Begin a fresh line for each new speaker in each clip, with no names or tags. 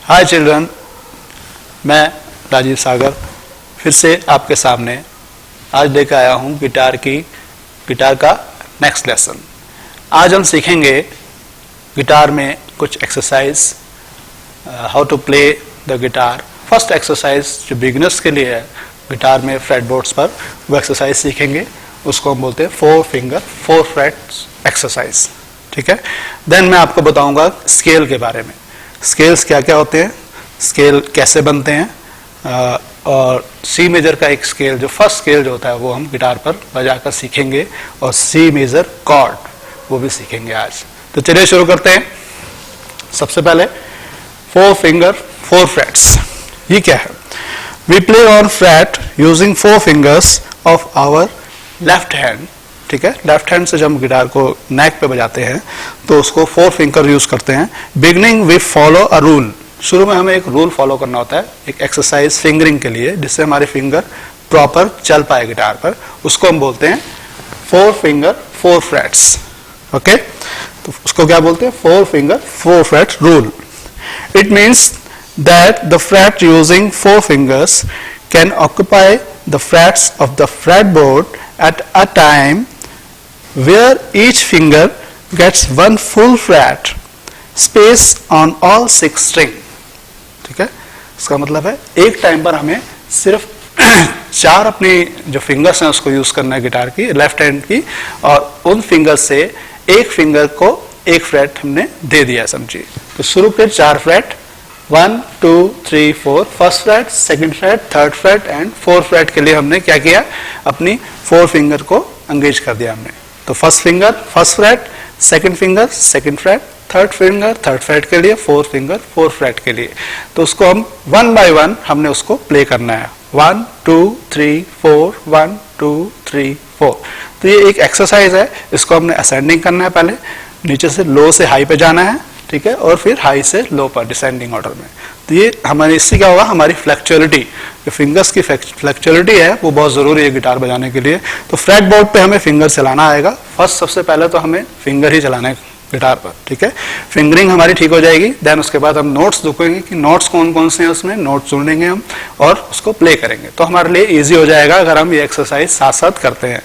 हाय children, मैं राजीव सागर फिर से आपके सामने आज लेकर आया हूँ गिटार का नेक्स्ट लेसन। आज हम सीखेंगे गिटार में कुछ exercise, how to play the guitar. First exercise जो बिगिनर्स के लिए है गिटार में फ्रेटबोर्ड्स पर, वो एक्सरसाइज सीखेंगे। उसको हम बोलते हैं 4 फिंगर 4 फ्रेट्स एक्सरसाइज। ठीक है। देन मैं आपको बताऊंगा स्केल के बारे में, स्केल्स क्या क्या होते हैं, स्केल कैसे बनते हैं, और सी मेजर का एक स्केल, जो फर्स्ट स्केल जो होता है वो हम गिटार पर बजाकर सीखेंगे, और सी मेजर कॉर्ड वो भी सीखेंगे आज। तो चलिए शुरू करते हैं। सबसे पहले 4 फिंगर 4 फ्रेट्स, ये क्या है? We play on fret using 4 fingers of our left hand. ठीक है, लेफ्ट हैंड से जब हम गिटार को नेक पे बजाते हैं तो उसको 4 फिंगर यूज करते हैं। Beginning we follow a rule, शुरू में हमें एक रूल फॉलो करना होता है, एक एक्सरसाइज फिंगरिंग के लिए, जिससे हमारे फिंगर प्रॉपर चल पाए गिटार पर। उसको हम बोलते हैं 4 फिंगर 4 फ्रेट्स। ओके, तो उसको क्या बोलते हैं? 4 finger 4 fret rule. It means that the fret using 4 fingers can occupy the frets of the fretboard at a time where each finger gets 1 full fret space on all 6 string। ठीक है, इसका मतलब है एक टाइम पर हमें सिर्फ 4 अपनी जो फिंगर्स हैं उसको यूज करना है गिटार की, लेफ्ट हैंड की, और उन फिंगर से एक फिंगर को एक फ्रेट हमने दे दिया, समझिए। तो शुरू के 4 fret 1 2 3 4, first freight, second freight, third freight and 4th freight के लिए हमने क्या किया? अपनी 4 फिंगर को एंगेज कर दिया हमने। तो first finger first freight, second finger second freight, third finger third freight के लिए, 4th फिंगर 4th फ्रेट के लिए। तो उसको हम 1 बाय 1 हमने उसको प्ले करना है। 1 2 3 4 1 2 3 4। तो ये एक एक्सरसाइज है, इसको हमने असेंडिंग करना है, पहले नीचे से लो से हाई पे जाना है। ठीक है, और फिर हाई से लो पर डिसेंडिंग ऑर्डर में। तो ये हमारे, इससे क्या होगा? हमारी फ्लेक्चुअलिटी, जो फिंगर्स की फ्लेक्चुअलिटी है वो बहुत जरूरी है गिटार बजाने के लिए। तो फ्रेट बोर्ड पे हमें फिंगर चलाना आएगा। फर्स्ट सबसे पहले तो हमें फिंगर ही चलाना है गिटार पर। ठीक है, फिंगरिंग हमारी ठीक हो जाएगी। देन उसके बाद हम नोट्स देखेंगे कि नोट्स कौन कौन से हैं उसमें, नोट्स चुनेंगे हम और उसको प्ले करेंगे। तो हमारे लिए इजी हो जाएगा अगर हम ये एक्सरसाइज साथ साथ करते हैं।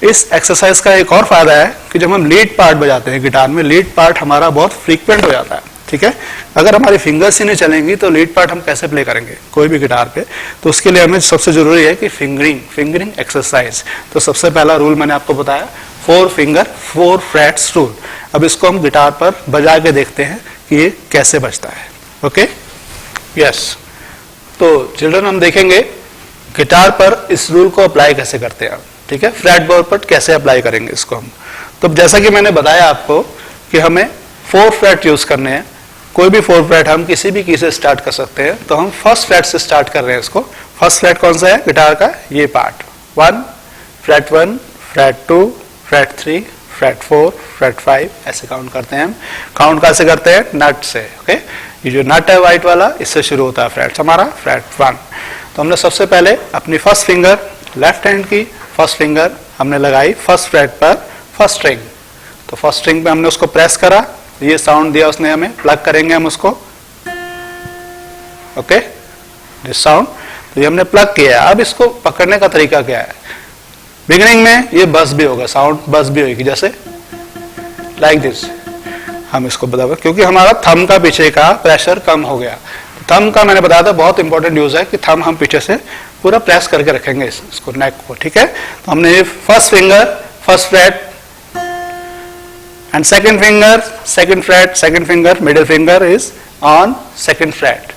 इस एक्सरसाइज का एक और फायदा है कि जब हम लीड पार्ट बजाते हैं गिटार में, लीड पार्ट हमारा बहुत फ्रीक्वेंट हो जाता है। ठीक है, अगर हमारी फिंगर्स ही नहीं चलेंगी तो लीड पार्ट हम कैसे प्ले करेंगे कोई भी गिटार पे? तो उसके लिए हमें सबसे जरूरी है कि फिंगरिंग एक्सरसाइज। तो सबसे पहला रूल मैंने आपको बताया, 4 फिंगर 4 फ्रेट्स रूल। अब इसको हम गिटार पर बजा के देखते हैं कि ये कैसे बजता है। Okay, yes. तो चिल्ड्रन, हम देखेंगे गिटार पर इस रूल को अप्लाई कैसे करते हैं। ठीक है, फ्रेट बोर्ड पर कैसे अप्लाई करेंगे इसको हम। तो जैसा कि मैंने बताया आपको कि हमें 4 फ्रेट यूज करने हैं। कोई भी 4 फ्रेट हम किसी भी की से स्टार्ट कर सकते हैं। तो हम फर्स्ट फ्रेट से स्टार्ट कर रहे हैं इसको। फर्स्ट फ्रेट कौन सा है गिटार का? ये part 1, freight 1, freight 2, freight 3, freight 4, freight 5, ऐसे काउंट करते हैं हम। काउंट कैसे करते हैं? नट से। ओके, ये जो नट है व्हाइट वाला, इससे शुरू होता है फ्रेट्स हमारा, फ्रेट 1। तो हमने सबसे पहले अपनी फर्स्ट फिंगर लेफ्ट हैंड की फर्स्ट फिंगर हमने लगाई फर्स्ट फ्रेट पर, फर्स्ट स्ट्रिंग। तो फर्स्ट स्ट्रिंग पे हमने उसको प्रेस करा, ये साउंड दिया उसने हमें, प्लग करेंगे हम उसको। ओके, दिस साउंड, तो ये हमने प्लग किया। अब इसको पकड़ने का तरीका क्या है? बिगिनिंग में ये बस भी होगा, साउंड बस भी होगी, जैसे लाइक दिस। हम इसको बताओगे क्योंकि हमारा थंब का पीछे का प्रेशर कम हो गया। थंब का मैंने बताया था बहुत इंपॉर्टेंट यूज है कि थंब हम पीछे से पूरा प्रेस करके रखेंगे इसको, नेक को। ठीक है, तो हमने first finger first freight and second finger second fret, second finger middle finger is on second fret,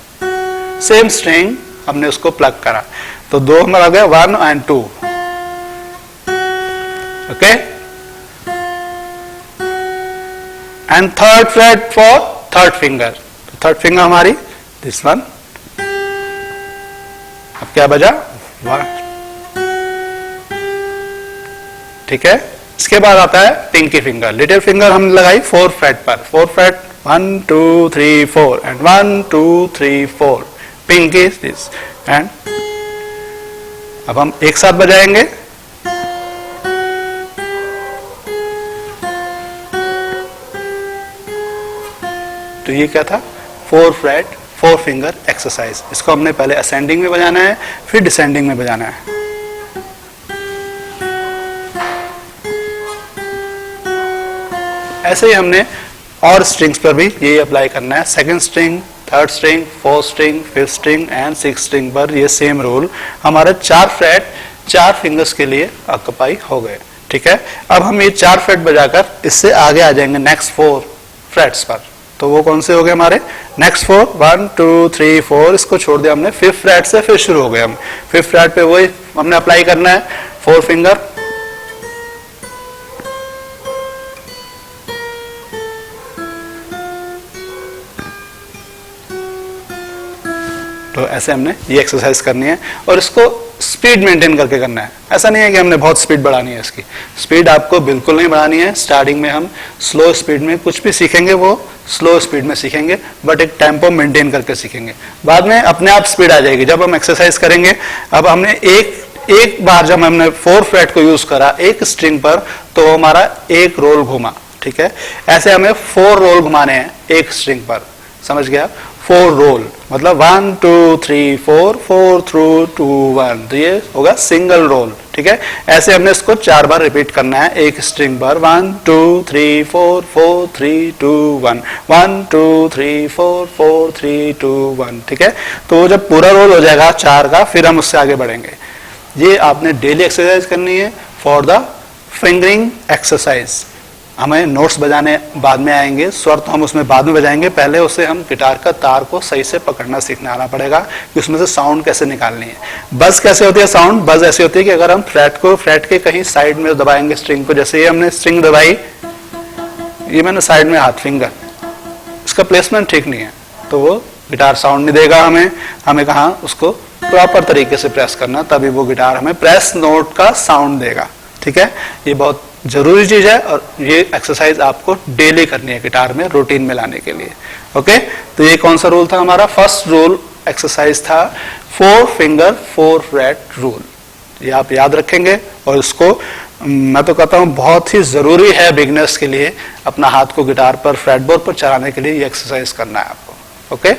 same string हमने उसको प्लग करा। तो 2 हमारा आ गया 1 and 2। Okay, and third fret for third finger, तो third finger हमारी this one। अब क्या बजा? 1। ठीक है, इसके बाद आता है पिंकी फिंगर। लिटिल फिंगर हमने लगाई 4 फ्रेट पर, 4 fret 1 2 3 4 and 1 2 3 4, pinky is this. And अब हम एक साथ बजाएंगे। तो ये क्या था? 4 फ्रेट 4 फिंगर एक्सरसाइज। इसको हमने पहले असेंडिंग में बजाना है, फिर डिसेंडिंग में बजाना है। ऐसे ही हमने और स्ट्रिंग्स पर भी यही अप्लाई करना है। Second string, third string, fourth string, fifth string and six string पर ये सेम रूल। हमारे 4 फ्रेट 4 फिंगर्स के लिए ऑक्यूपाई हो गए। ठीक है, अब हम ये 4 फ्रेट बजाकर इससे आगे आ जाएंगे नेक्स्ट 4 फ्रेट्स पर। तो वो कौन से हो गए हमारे नेक्स्ट 4, 1 2 3 4। इसको छोड़ दिया हमने, 5th फ्रेट से फिर शुरू हो गए हम। 5th फ्रेट पे वही हमने अप्लाई करना है, 4 फिंगर। तो ऐसे हमने ये एक्सरसाइज करनी है और इसको स्पीड मेंटेन करके करना है। ऐसा नहीं है कि हमने बहुत स्पीड बढ़ानी है, इसकी स्पीड आपको बिल्कुल नहीं बढ़ानी है। स्टार्टिंग में हम स्लो स्पीड में कुछ भी सीखेंगे वो स्लो स्पीड में सीखेंगे, बट एक टेम्पो मेंटेन करके सीखेंगे। बाद में अपने आप स्पीड आ जाएगी जब हम एक्सरसाइज करेंगे। अब हमने एक बार जब हमने 4 फ्रेट को यूज करा एक स्ट्रिंग पर, तो हमारा एक रोल घुमा। ठीक है, ऐसे हमें 4 रोल घुमाने हैं एक स्ट्रिंग पर, समझ गया? 4 रोल मतलब 1 2 3 4 4 2 1, तो ये होगा सिंगल रोल। ठीक है, ऐसे हमने इसको 4 बार रिपीट करना है एक स्ट्रिंग पर। 1 2 3 4 4 3 2 1, 1 2 3 4 4 3 2 1। ठीक है, तो जब पूरा रोल हो जाएगा 4 का, फिर हम उससे आगे बढ़ेंगे। ये आपने डेली एक्सरसाइज करनी है फॉर द फिंगरिंग एक्सरसाइज। हमें नोट्स बजाने बाद में आएंगे, स्वर तो हम उसमें बाद में बजाएंगे, पहले उसे हम गिटार का तार को सही से पकड़ना सीखना आना पड़ेगा कि उसमें से साउंड कैसे निकालनी है। बज कैसे होती है साउंड? बज ऐसी होती है कि अगर हम फ्रेट के कहीं साइड में दबाएंगे स्ट्रिंग को, जैसे ये हमने स्ट्रिंग दबाई, ये मैंने साइड में हाथ फिंगर, इसका प्लेसमेंट ठीक नहीं है तो वो गिटार साउंड नहीं देगा। हमें कहाँ उसको प्रॉपर तरीके से प्रेस करना, तभी वो गिटार हमें प्रेस नोट का साउंड देगा। ठीक है, ये बहुत जरूरी चीज है और ये एक्सरसाइज आपको डेली करनी है गिटार में रूटीन में लाने के लिए। ओके, तो ये कौन सा रूल था हमारा? फर्स्ट रूल एक्सरसाइज था 4 फिंगर 4 फ्रेट रूल। ये आप याद रखेंगे और इसको मैं तो कहता हूँ बहुत ही जरूरी है बिगिनर्स के लिए, अपना हाथ को गिटार पर फ्रेटबोर्ड पर चलाने के लिए ये एक्सरसाइज करना है आपको। ओके,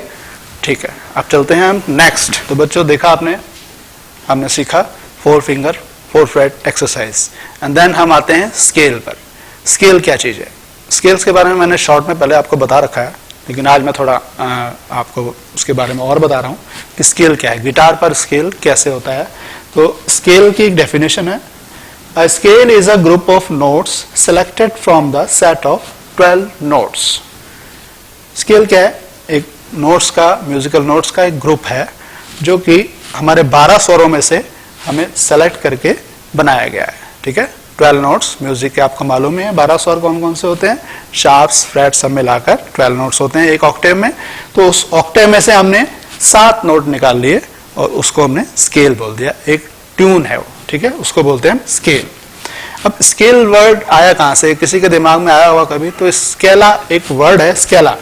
ठीक है, अब चलते हैं हम नेक्स्ट। तो बच्चों देखा आपने, हमने सीखा 4 finger 4 fret exercise and then हम आते हैं स्केल पर। स्केल क्या चीज है? स्केल्स के बारे में मैंने शॉर्ट में पहले आपको बता रखा है, लेकिन आज मैं थोड़ा आपको उसके बारे में और बता रहा हूँ कि स्केल क्या है, गिटार पर स्केल कैसे होता है। तो स्केल की एक डेफिनेशन है, a scale is a group of notes selected from the set of 12 notes. Scale क्या है? एक नोट्स का, म्यूजिकल नोट्स का एक ग्रुप है जो कि हमारे 12 स्वरों में से हमें सेलेक्ट करके बनाया गया है। ठीक है, 12 नोट्स म्यूजिक के आपको मालूम है 12 स्वर कौन कौन से होते हैं, शार्प्स फ्लैट्स सब मिलाकर 12 नोट्स होते हैं एक ऑक्टेव में। तो उस ऑक्टेव में से हमने 7 नोट निकाल लिए और उसको हमने स्केल बोल दिया, एक ट्यून है वो। ठीक है, उसको बोलते हैं स्केल। अब स्केल वर्ड आया कहां से? किसी के दिमाग में आया होगा कभी? तो स्केला एक वर्ड है, स्केला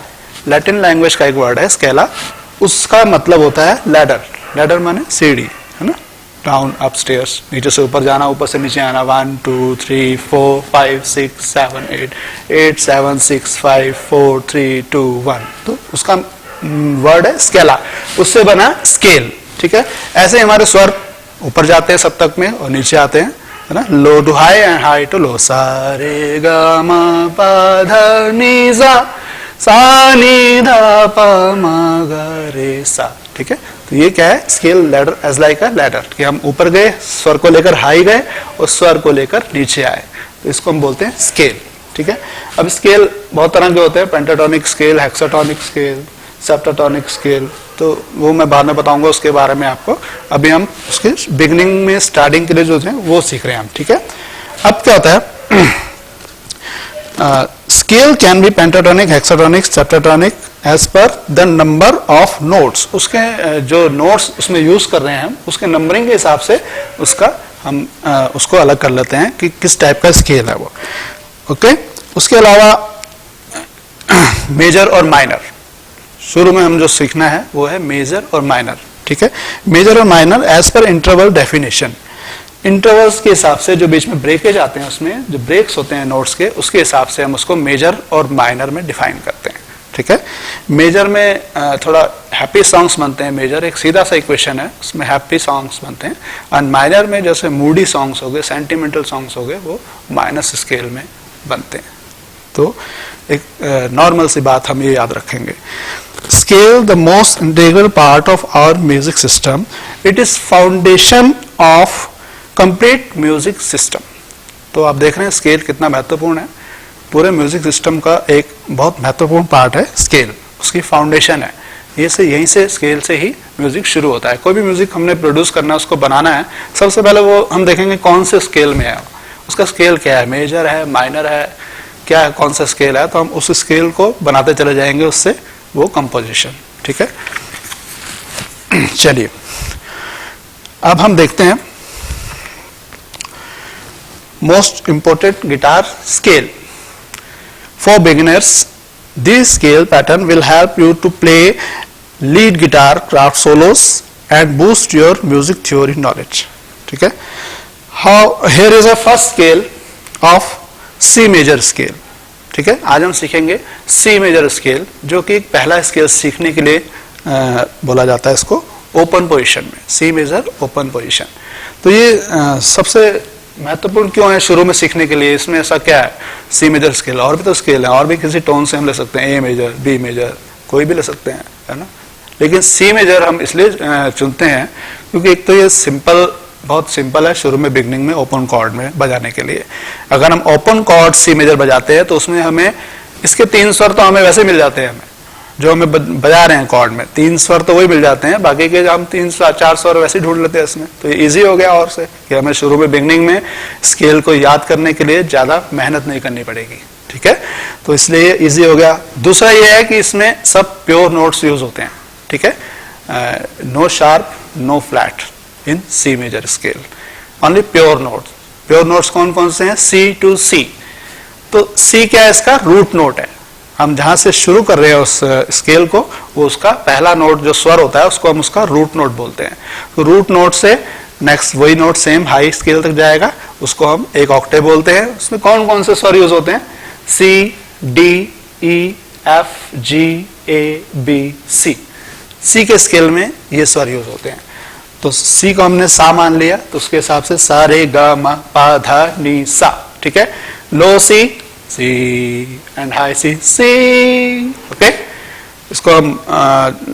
लैटिन लैंग्वेज का एक वर्ड है स्केला। उसका मतलब होता है लैडर। लैडर माने सीढ़ी, है ना, डाउन अप स्टेयर्स, नीचे से ऊपर जाना, ऊपर से नीचे आना। 1 2 3 4 5 6 7 8 7 6 5 4 3 2 1। तो उसका वर्ड है स्केला, उससे बना स्केल। ठीक है, ऐसे हमारे स्वर ऊपर जाते हैं सप्तक में और नीचे आते हैं, है ना, low to high and high to low. सा रे गा मा पा धा नी सा, सा नी धा पा मा गा रे सा। ठीक है, तो ये क्या है? Scale ladder, as like a ladder, कि हम ऊपर गए स्वर को लेकर हाई गए और स्वर को लेकर नीचे आए, तो इसको हम बोलते हैं स्केल। ठीक है, अब स्केल बहुत तरह के होते हैं, pentatonic scale, hexatonic scale, septatonic scale, तो वो मैं बाद में बताऊंगा उसके बारे में आपको। अभी हम उसके बिगिनिंग में स्टार्टिंग के लिए जो है वो सीख रहे हैं हम। ठीक है, अब क्या होता है? Scale can be pentatonic, hexatonic, septatonic as per the number of notes. उसके जो नोट्स उसमें यूज कर रहे हैं हम, उसके नंबरिंग के हिसाब से उसका हम उसको अलग कर लेते हैं कि किस टाइप का स्केल है वो। ओके, उसके अलावा मेजर और माइनर, शुरू में हम जो सीखना है वो है मेजर और माइनर। ठीक है, मेजर और माइनर एज पर इंटरवल डेफिनेशन, इंटरवल्स के हिसाब से जो बीच में ब्रेकेज आते हैं, उसमें जो ब्रेक्स होते हैं नोट्स के, उसके हिसाब से हम उसको मेजर और माइनर में डिफाइन करते हैं। ठीक है। मेजर में थोड़ा हैप्पी सॉन्ग्स बनते हैं, मेजर एक सीधा सा इक्वेशन है, उसमें हैप्पी सॉन्ग्स बनते हैं। और माइनर में जैसे मूडी सॉन्ग्स हो गए, सेंटिमेंटल सॉन्ग्स हो गए, वो माइनस स्केल में बनते हैं। तो एक नॉर्मल सी बात हम ये याद रखेंगे। Scale the most integral part of our music system, it is foundation of complete music system. तो आप देख रहे हैं स्केल कितना महत्वपूर्ण है। पूरे म्यूजिक सिस्टम का एक बहुत महत्वपूर्ण पार्ट है स्केल, उसकी फाउंडेशन है। यहीं से स्केल से ही म्यूजिक शुरू होता है। कोई भी म्यूजिक हमने प्रोड्यूस करना है, उसको बनाना है, सबसे पहले वो हम देखेंगे कौन से स्केल में है, उसका स्केल क्या है, मेजर है, माइनर है, क्या है, कौन सा स्केल है। तो हम उस स्केल को बनाते चले जाएंगे, उससे वो कंपोजिशन। ठीक है, चलिए अब हम देखते हैं most important guitar scale for beginners. This scale pattern will help you to play lead guitar, craft solos and boost your music theory knowledge. ठीक है, here is a first scale of C major scale. ठीक है, आज हम सीखेंगे C major scale, जो कि एक पहला स्केल सीखने के लिए बोला जाता है इसको ओपन पोजीशन में, C major ओपन पोजीशन। तो ये सबसे महत्वपूर्ण क्यों है शुरू में सीखने के लिए? इसमें ऐसा क्या है? सी मेजर स्केल, और भी तो स्केल है, और भी किसी टोन से हम ले सकते हैं, ए मेजर, बी मेजर, कोई भी ले सकते हैं, है ना। लेकिन सी मेजर हम इसलिए चुनते हैं क्योंकि एक तो ये सिंपल, बहुत सिंपल है शुरू में बिगनिंग में ओपन कॉर्ड में बजाने के लिए। अगर हम ओपन कॉर्ड सी मेजर बजाते हैं तो उसमें हमें इसके 3 स्वर तो हमें वैसे मिल जाते हैं, हमें जो हमें बजा रहे हैं कॉर्ड में 3 स्वर तो वही मिल जाते हैं, बाकी के हम 3-4 स्वर वैसे ढूंढ लेते हैं इसमें। तो ये इजी हो गया और से कि हमें शुरू में बिगनिंग में स्केल को याद करने के लिए ज्यादा मेहनत नहीं करनी पड़ेगी। ठीक है, तो इसलिए इजी हो गया। दूसरा ये है कि इसमें सब प्योर नोट्स यूज होते हैं। ठीक है, no sharp, no flat in C major scale, only pure notes. Pure notes कौन कौन से हैं? C to C. तो सी क्या है? इसका रूट नोट है। हम जहां से शुरू कर रहे हैं उस स्केल को, वो उसका पहला नोट जो स्वर होता है उसको हम उसका रूट नोट बोलते हैं। तो रूट नोट से नेक्स्ट वही नोट सेम हाई स्केल तक जाएगा, उसको हम एक ऑक्टेव बोलते हैं। उसमें कौन कौन से स्वर यूज होते हैं? सी, D, E, F, G, A, B, सी। सी के स्केल में ये स्वर यूज होते हैं। तो सी को हमने सा मान लिया, तो उसके हिसाब से सा रे गा मा पा धा नी सा। ठीक है, low C, C and high C, C. Okay, इसको हम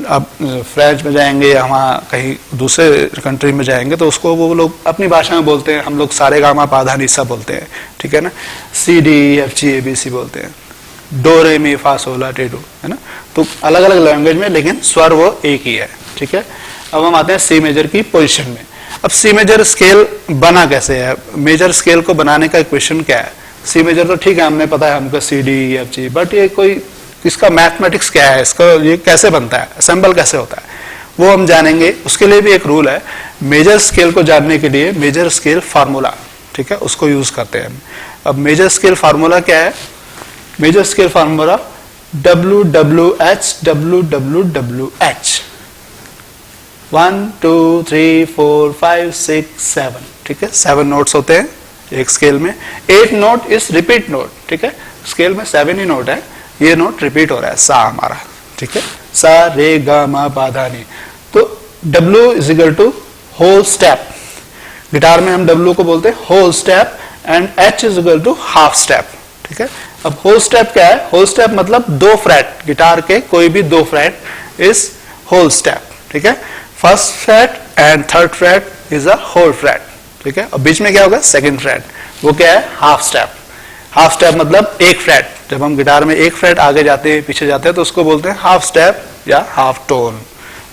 अब फ्रेंच में जाएंगे या वहाँ कहीं दूसरे कंट्री में जाएंगे तो उसको वो लोग अपनी भाषा में बोलते हैं, हम लोग सारे गामा पाधा निसा बोलते हैं। ठीक है ना, C D F G A B C बोलते हैं, डो रे मी फा सोला टे डो, है ना। तो अलग अलग लैंग्वेज में, लेकिन स्वर वो एक ही है। ठीक है, अब हम आते हैं सी मेजर की पोजीशन में। अब सी मेजर स्केल बना कैसे है? मेजर स्केल को बनाने का इक्वेशन क्या है? सी मेजर तो ठीक है, हमने पता है हमको C D F G, but ये कोई इसका मैथमेटिक्स क्या है, इसका ये कैसे बनता है, असेंबल कैसे होता है, वो हम जानेंगे। उसके लिए भी एक रूल है, मेजर स्केल को जानने के लिए मेजर स्केल फार्मूला, ठीक है, उसको यूज करते हैं। अब मेजर स्केल फार्मूला क्या है? Major scale formula WWH WWWH 1 2 3 4 5 6 7। ठीक है, 7 नोट्स होते हैं एक स्केल में। 8 नोट इज रिपीट नोट। ठीक है, स्केल में 7 ही नोट है, ये नोट रिपीट हो रहा है, सा हमारा। ठीक है, सा रे गा मा पा धा नी। तो W is equal to whole step. Guitar में हम W को बोलते हैं whole step, and H is equal to half step. ठीक है, अब होल स्टेप क्या है? होल स्टेप मतलब 2 फ्रेट, गिटार के कोई भी 2 फ्रेट इज होल स्टेप। ठीक है, first fret and third fret is a whole fret. ठीक है, और बीच में क्या होगा? सेकंड फ्रेट, वो क्या है? Half step. हाफ स्टेप मतलब 1 फ्रेट। जब हम गिटार में 1 फ्रेट आगे जाते हैं पीछे जाते हैं तो उसको बोलते हैं हाफ स्टेप या हाफ टोन।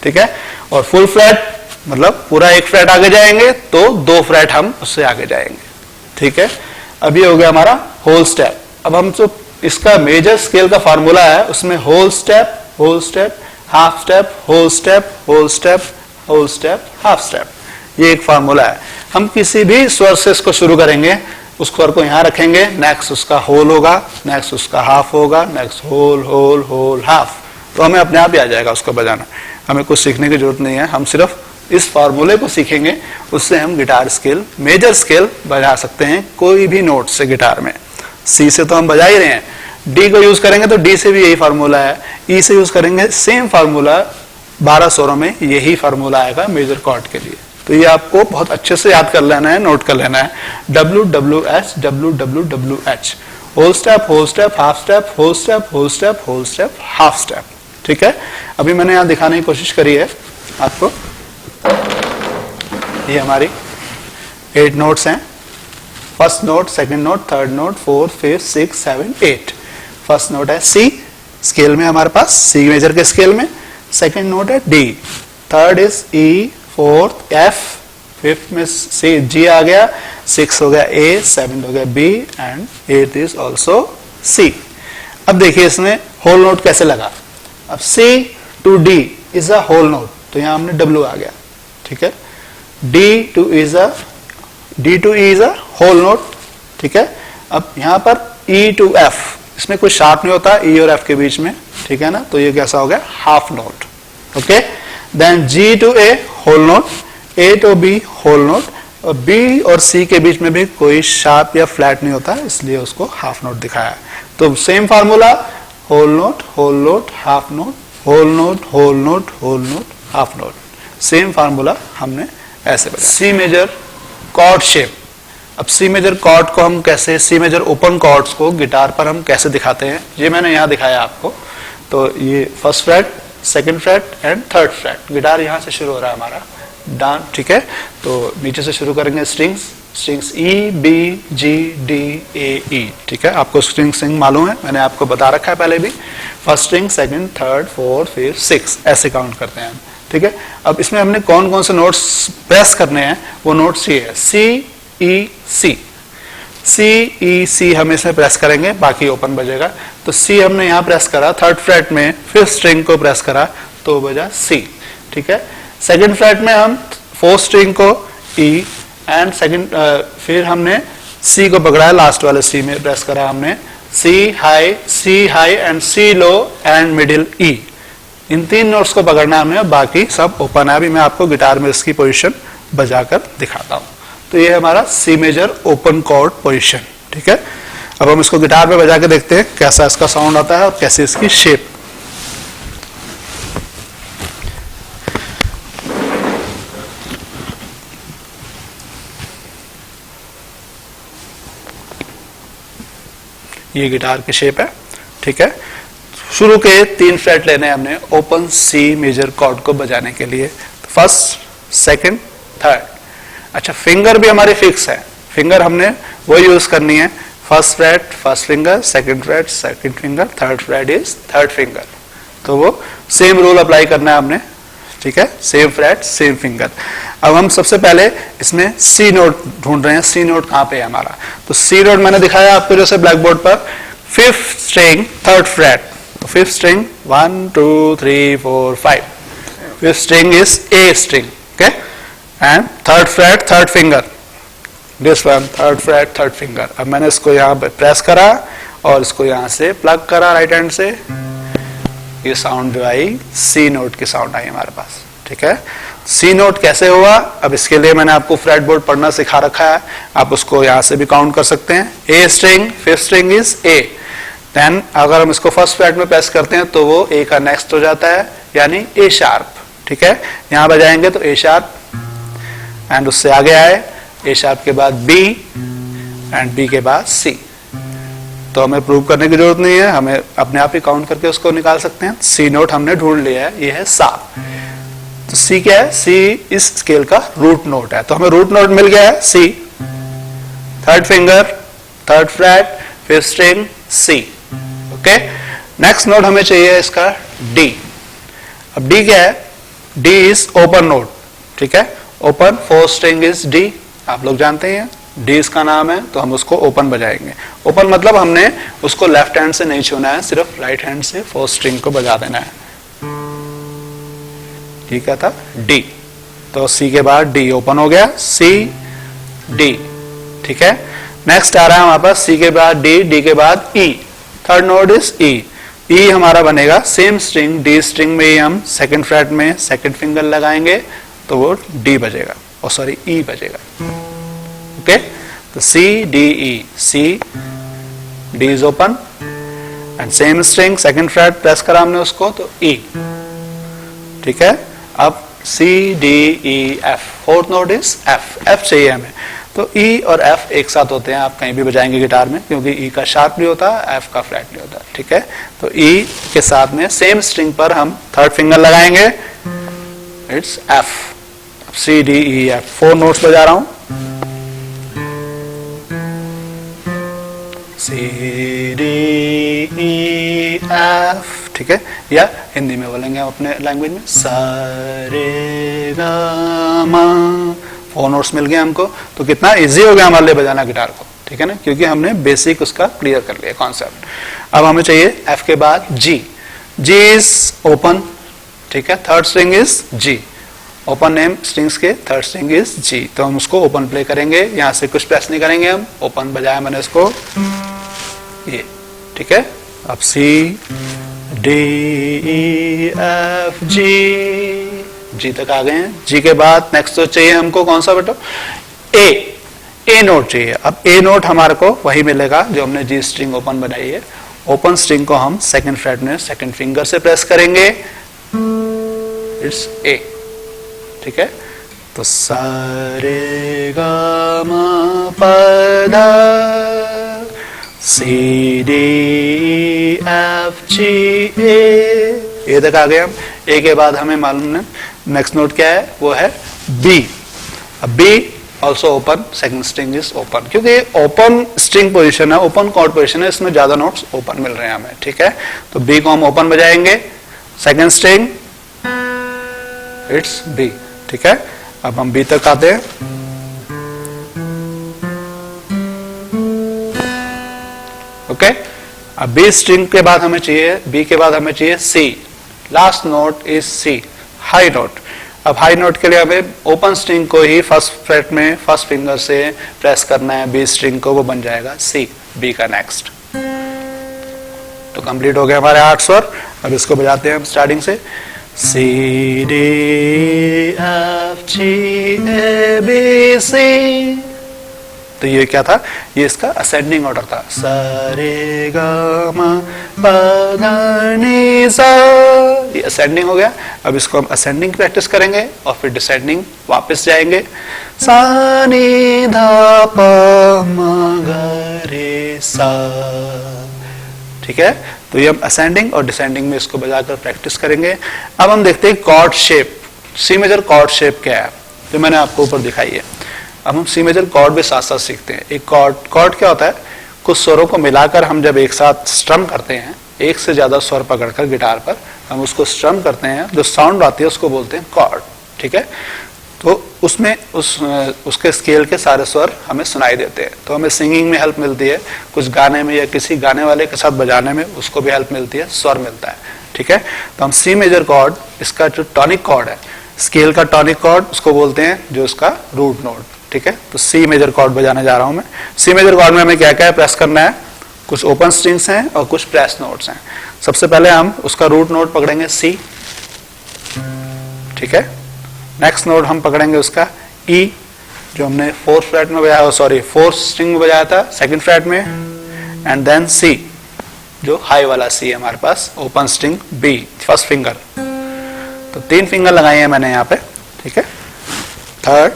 ठीक है, और फुल फ्रेट मतलब पूरा 1 फ्रेट आगे जाएंगे तो 2 फ्रेट हम उससे आगे जाएंगे। ठीक है, अब ये हो गया हमारा होल स्टेप। अब हम जो इसका मेजर स्केल का फार्मूला है उसमें whole step, half step, whole step, whole step, whole step, half step, ये एक फार्मूला है। हम किसी भी स्वर से इसको शुरू करेंगे, उस स्वर को यहां रखेंगे, नेक्स्ट उसका होल होगा, नेक्स्ट उसका हाफ होगा, next whole whole whole half, तो हमें अपने आप ही आ जाएगा उसको बजाना। हमें कुछ सीखने की जरूरत नहीं है, हम सिर्फ इस फार्मूले को सीखेंगे, उससे हम गिटार स्केल, मेजर स्केल बजा सकते हैं कोई भी नोट से गिटार में। सी से तो हम बजा ही रहे हैं, डी को यूज करेंगे तो डी से भी यही फार्मूला है, ई से यूज करेंगे सेम फार्मूला, 12 स्वरों में यही फार्मूला आएगा मेजर कॉर्ड के लिए। तो ये आपको बहुत अच्छे से याद कर लेना है, नोट कर लेना है। WWH WWWH, whole step, whole step, half step, whole step, whole step, whole step, half step. ठीक है, अभी मैंने यहां दिखाने की कोशिश करी है आपको। ये हमारी 8 नोट्स हैं। First note, second note, third note, fourth, fifth, 6, 7, 8। First note है सी स्केल में, हमारे पास सी मेजर के स्केल में। सेकंड नोट है D, third is E, fourth F, fifth में सी जी आ गया, 6 हो गया ए, 7 हो गया B and 8 is also C. अब देखिए इसमें होल नोट कैसे लगा। अब C to D is a whole note, तो यहां हमने डब्ल्यू आ गया। ठीक है, D to E is a whole note. ठीक है, अब यहां पर ई टू एफ, इसमें कोई शार्प नहीं होता ई और एफ के बीच में। ठीक है ना, तो ये कैसा हो गया, half note. Okay, then G to A whole note, A to B whole note, और बी और सी के बीच में भी कोई शार्प या फ्लैट नहीं होता, इसलिए उसको हाफ नोट दिखाया। तो same formula, whole note, whole note, half note, whole note, whole note, whole note, half note. Same formula हमने ऐसे बताया। C major chord shape. अब सी मेजर कॉर्ड को हम कैसे, सी मेजर ओपन कॉर्ड्स को गिटार पर हम कैसे दिखाते हैं, ये मैंने यहां दिखाया आपको। तो ये first freight, second freight and third freight. Guitar यहां से शुरू हो रहा है हमारा डाउन। ठीक है, तो नीचे से शुरू करेंगे स्ट्रिंग्स, स्ट्रिंग्स ई, बी, जी, डी, ए, ई। ठीक है, आपको स्ट्रिंग मालूम है, मैंने आपको बता रखा है पहले भी। First string, second, third, fourth, fifth, 6 ऐसे काउंट करते हैं हम। ठीक है, अब इसमें हमने कौन कौन से नोट्स प्रेस करने हैं, वो नोट्स ये है, सी ई सी। सी ई सी हम इसमें प्रेस करेंगे, बाकी ओपन बजेगा। तो सी हमने यहां प्रेस करा, थर्ड फ्रेट में फिफ्थ स्ट्रिंग को प्रेस करा तो बजा सी। ठीक है, सेकंड फ्रेट में हम फोर्थ स्ट्रिंग को ई एंड सेकंड, फिर हमने सी को पकड़ा है, लास्ट वाले सी में प्रेस करा हमने, C high and C low and middle E. इन 3 नोट्स को पकड़ना हमने, बाकी सब ओपन है। अभी मैं आपको गिटार में इसकी पोजीशन बजाकर दिखाता हूं। तो ये हमारा C major open chord position. ठीक है, अब हम इसको गिटार में बजा के देखते हैं कैसा इसका साउंड आता है और कैसे इसकी शेप। ये गिटार की शेप है। ठीक है, शुरू के 3 फ्रेट लेने हमने ओपन सी मेजर कॉर्ड को बजाने के लिए, फर्स्ट, सेकंड, थर्ड। अच्छा, फिंगर भी हमारी फिक्स है, फिंगर हमने वो यूज करनी है, first freight first finger, second freight second finger, third fret is third finger. तो वो सेम रूल अप्लाई करना है हमने। ठीक है, सेम फ्रेट सेम फिंगर। अब हम सबसे पहले इसमें सी नोट ढूंढ रहे हैं, सी नोट कहां पे है हमारा। तो सी नोट मैंने दिखाया आपको जैसे ब्लैक बोर्ड पर, फिफ्थ स्ट्रिंग थर्ड फ्रेट, तो fifth string 1 2 3 4 5, fifth string is a string. Okay, and third freight third finger, this one third freight third finger. अब मैंने इसको यहाँ पे प्रेस करा और इसको यहाँ से प्लग करा राइट हैंड से, ये साउंड जो आई सी नोट की साउंड आई हमारे पास। ठीक है, सी नोट कैसे हुआ, अब इसके लिए मैंने आपको फ्रेट बोर्ड पढ़ना सिखा रखा है, आप उसको यहाँ से भी काउंट कर सकते हैं। A string, fifth string is A, then अगर हम इसको फर्स्ट फ्रेट में प्रेस करते हैं तो वो ए का नेक्स्ट हो जाता है, यानी ए शार्प। ठीक है, यहाँ बजाएंगे तो ए शार्प एंड उससे आगे आए, ए शार्प के बाद बी एंड बी के बाद सी। तो हमें प्रूव करने की जरूरत नहीं है, हमें अपने आप ही काउंट करके उसको निकाल सकते हैं। सी नोट हमने ढूंढ लिया है, ये है सा। तो सी क्या है, सी इस स्केल का रूट नोट है, तो हमें रूट नोट मिल गया है C, third finger, third fret, fifth string, C. Okay, next note हमें चाहिए इसका डी। अब डी क्या है, डी इज ओपन नोट। ठीक है, open, fourth string is D, आप लोग जानते हैं डी इसका नाम है, तो हम उसको ओपन बजाएंगे। ओपन मतलब हमने उसको लेफ्ट हैंड से नहीं छूना है, सिर्फ राइट हैंड से फोर्थ स्ट्रिंग को बजा देना है। ठीक है, था डी, तो सी के बाद डी ओपन हो गया, सी डी। ठीक है, नेक्स्ट आ रहा है हमारे पास सी के बाद डी, डी के बाद ई, थर्ड नोट इज ई। ई हमारा बनेगा सेम स्ट्रिंग, डी स्ट्रिंग में ही हम सेकंड फ्रेट में सेकंड फिंगर लगाएंगे तो वो डी बजेगा, और सॉरी ई बजेगा। ओके, तो C D E, C D is open, and same string, second fret press करा हमने उसको तो E, ठीक है। अब C D E F, fourth note is F चाहिए हमें, तो E और F एक साथ होते हैं, आप कहीं भी बजाएंगे गिटार में, क्योंकि E का शार्प नहीं होता, F का फ्लैट नहीं होता, ठीक है। तो E के साथ में सेम स्ट्रिंग पर हम थर्ड फिंगर लगाएंगे, it's F, C D E F, 4 notes बजा रहा हूं, C D E F, ठीक है। या हिंदी में बोलेंगे हम अपने लैंग्वेज में, सा रे गा मा, 4 नोट्स मिल गए हमको, तो कितना इजी हो गया हमारे लिए बजाना गिटार को, ठीक है ना, क्योंकि हमने बेसिक उसका क्लियर कर लिया कॉन्सेप्ट। अब हमें चाहिए F के बाद G, G इज ओपन, ठीक है, third string is G, open name strings के थर्ड स्ट्रिंग इज G, तो हम उसको ओपन प्ले करेंगे, यहां से कुछ प्रेस नहीं करेंगे, हम ओपन बजाया मैंने इसको, ये, ठीक है। अब C D E F G तक आ गए हैं। G के बाद नेक्स्ट तो चाहिए हमको कौन सा बेटा, A नोट चाहिए। अब A नोट हमारे को वही मिलेगा जो हमने G स्ट्रिंग ओपन बनाई है, ओपन स्ट्रिंग को हम सेकंड फ्रेट में सेकंड फिंगर से प्रेस करेंगे, इट्स A, ठीक है। तो सा रे गा मा पा धा, C D E F G A, ये तक आ गए हम। A के बाद हमें मालूम है नेक्स्ट नोट क्या है, वो है B। अब B also open, second string is open, क्योंकि ओपन स्ट्रिंग पोजीशन है, ओपन कॉर्ड पोजीशन है, इसमें ज्यादा नोट्स ओपन मिल रहे हैं हमें, ठीक है। तो B को हम ओपन बजाएंगे, सेकंड स्ट्रिंग इट्स B, ठीक है। अब हम B तक आते हैं, ओके। अब B स्ट्रिंग के बाद हमें चाहिए, B के बाद हमें चाहिए C, last note is C, high note. अब हाई नोट के लिए हमें ओपन स्ट्रिंग को ही फर्स्ट फ्रेट में फर्स्ट फिंगर से प्रेस करना है, B स्ट्रिंग को, वो बन जाएगा C, B का नेक्स्ट। तो कंप्लीट हो गया हमारे 8 स्वर। अब इसको बजाते हैं हम स्टार्टिंग से, C D F G A B C। तो ये क्या था, ये इसका असेंडिंग ऑर्डर था, सा रे गा मा पा धा नी सा, ये असेंडिंग हो गया। अब इसको हम असेंडिंग प्रैक्टिस करेंगे और फिर डिसेंडिंग वापस जाएंगे, सा नी धा पा मा गा रे सा, ठीक है। तो ये हम असेंडिंग और डिसेंडिंग में इसको बजाकर प्रैक्टिस करेंगे। अब हम देखते हैं chord shape, C major chord shape क्या है, जो मैंने आपको ऊपर दिखाई है। अब हम सी मेजर कॉर्ड भी साथ साथ सीखते हैं। एक कॉर्ड क्या होता है, कुछ स्वरों को मिलाकर हम जब एक साथ स्ट्रम करते हैं, एक से ज्यादा स्वर पकड़कर गिटार पर हम उसको स्ट्रम करते हैं, जो साउंड आती है उसको बोलते हैं कॉर्ड, ठीक है। तो उसमें उसके स्केल के सारे स्वर हमें सुनाई देते हैं, तो हमें सिंगिंग में हेल्प मिलती है, कुछ गाने में या किसी गाने वाले के साथ बजाने में उसको भी हेल्प मिलती है, स्वर मिलता है, ठीक है। तो हम सी मेजर कॉर्ड, इसका जो टॉनिक कॉर्ड है, स्केल का टॉनिक कॉर्ड उसको बोलते हैं, जो इसका रूट नोट, ठीक है। तो सी मेजर कॉर्ड बजाने जा रहा हूं मैं। सी मेजर कॉर्ड में हमें क्या क्या प्रेस करना है, कुछ ओपन स्ट्रिंग्स हैं और कुछ प्रेस नोट्स हैं। सबसे पहले हम उसका रूट नोट पकड़ेंगे सी, ठीक है। नेक्स्ट नोट हम पकड़ेंगे उसका ई, जो हमने फोर्थ फ्रेट में बजाया, सॉरी फोर्थ स्ट्रिंग में बजाया था सेकंड फ्रेट में, एंड देन सी, जो हाई वाला सी है हमारे पास, open string B, first finger. तो 3 फिंगर लगाए हैं मैंने यहाँ पे, ठीक है, थर्ड,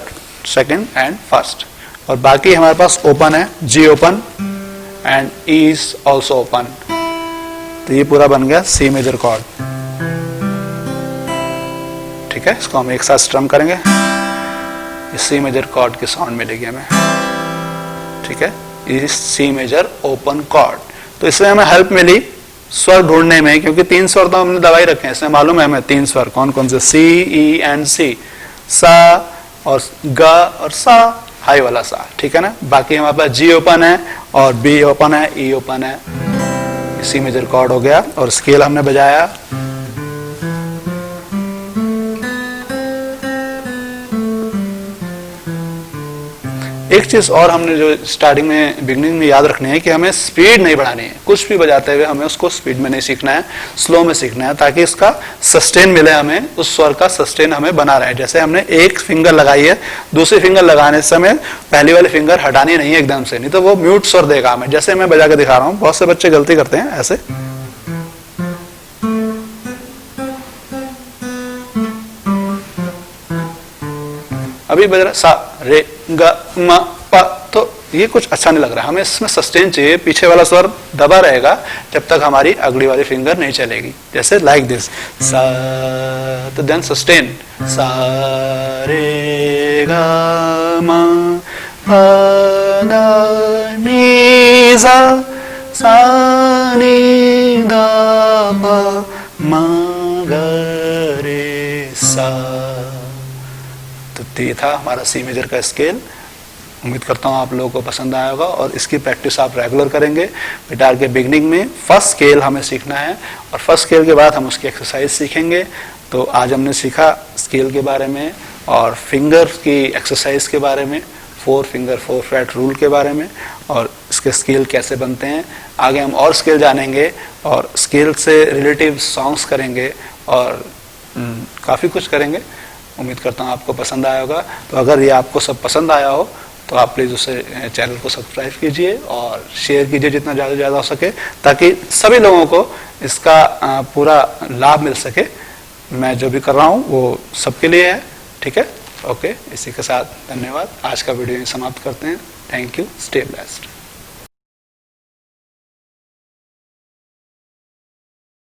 सेकंड एंड फर्स्ट, और बाकी हमारे पास ओपन है, G open and E is also open. तो ये पूरा बन गया सी मेजर कॉर्ड, ठीक है। इसको हम एक साथ स्ट्रम करेंगे, सी मेजर कॉर्ड की साउंड मिलेगी हमें, ठीक है। ये सी मेजर ओपन कॉर्ड। तो इसमें हमें हेल्प मिली स्वर ढूंढने में, क्योंकि 3 स्वर तो हमने दबाई रखे हैं, इसमें मालूम है हमें 3 स्वर कौन कौन से, सी, ई एंड सी, सा और गा और सा, हाई वाला सा, ठीक है ना। बाकी हमारे पास जी ओपन है और बी ओपन है, ई ओपन है, सी मेजर कॉर्ड हो गया। और स्केल हमने बजाया, एक चीज और हमने जो स्टार्टिंग में बिगनिंग में याद रखनी है कि हमें स्पीड नहीं बढ़ानी है, कुछ भी बजाते हुए हमें उसको स्पीड में नहीं सीखना है, स्लो में सीखना है, ताकि इसका सस्टेन मिले, हमें उस स्वर का सस्टेन हमें बना रहे। जैसे हमने एक फिंगर लगाई है, दूसरी फिंगर लगाने समय पहली वाली फिंगर हटानी नहीं है एकदम से, नहीं तो वो म्यूट स्वर देगा हमें। जैसे मैं बजा के दिखा रहा हूँ, बहुत से बच्चे गलती करते हैं, ऐसे अभी बज रहा सा रे ग म प, तो ये कुछ अच्छा नहीं लग रहा है, हमें इसमें सस्टेन चाहिए, पीछे वाला स्वर दबा रहेगा जब तक हमारी अगली वाली फिंगर नहीं चलेगी, जैसे लाइक दिस सा, तो देन सस्टेन सा रे ग म प द नि सा सा नि द प म ग रे सा। तो ये था हमारा सी मेजर का स्केल। उम्मीद करता हूँ आप लोगों को पसंद आया होगा और इसकी प्रैक्टिस आप रेगुलर करेंगे। गिटार के बिगनिंग में फर्स्ट स्केल हमें सीखना है और फर्स्ट स्केल के बाद हम उसकी एक्सरसाइज सीखेंगे। तो आज हमने सीखा स्केल के बारे में और फिंगर की एक्सरसाइज के बारे में, 4 फिंगर 4 फ्रेट रूल के बारे में और इसके स्केल कैसे बनते हैं। आगे हम और स्केल जानेंगे और स्केल से रिलेटिव सॉन्ग्स करेंगे और काफ़ी कुछ करेंगे। उम्मीद करता हूँ आपको पसंद आया होगा। तो अगर ये आपको सब पसंद आया हो तो आप प्लीज़ उसे चैनल को सब्सक्राइब कीजिए और शेयर कीजिए जितना ज़्यादा से ज़्यादा हो सके, ताकि सभी लोगों को इसका पूरा लाभ मिल सके। मैं जो भी कर रहा हूँ वो सबके लिए है, ठीक है। ओके, इसी के साथ धन्यवाद। आज का वीडियो समाप्त करते हैं। Thank you, stay blessed.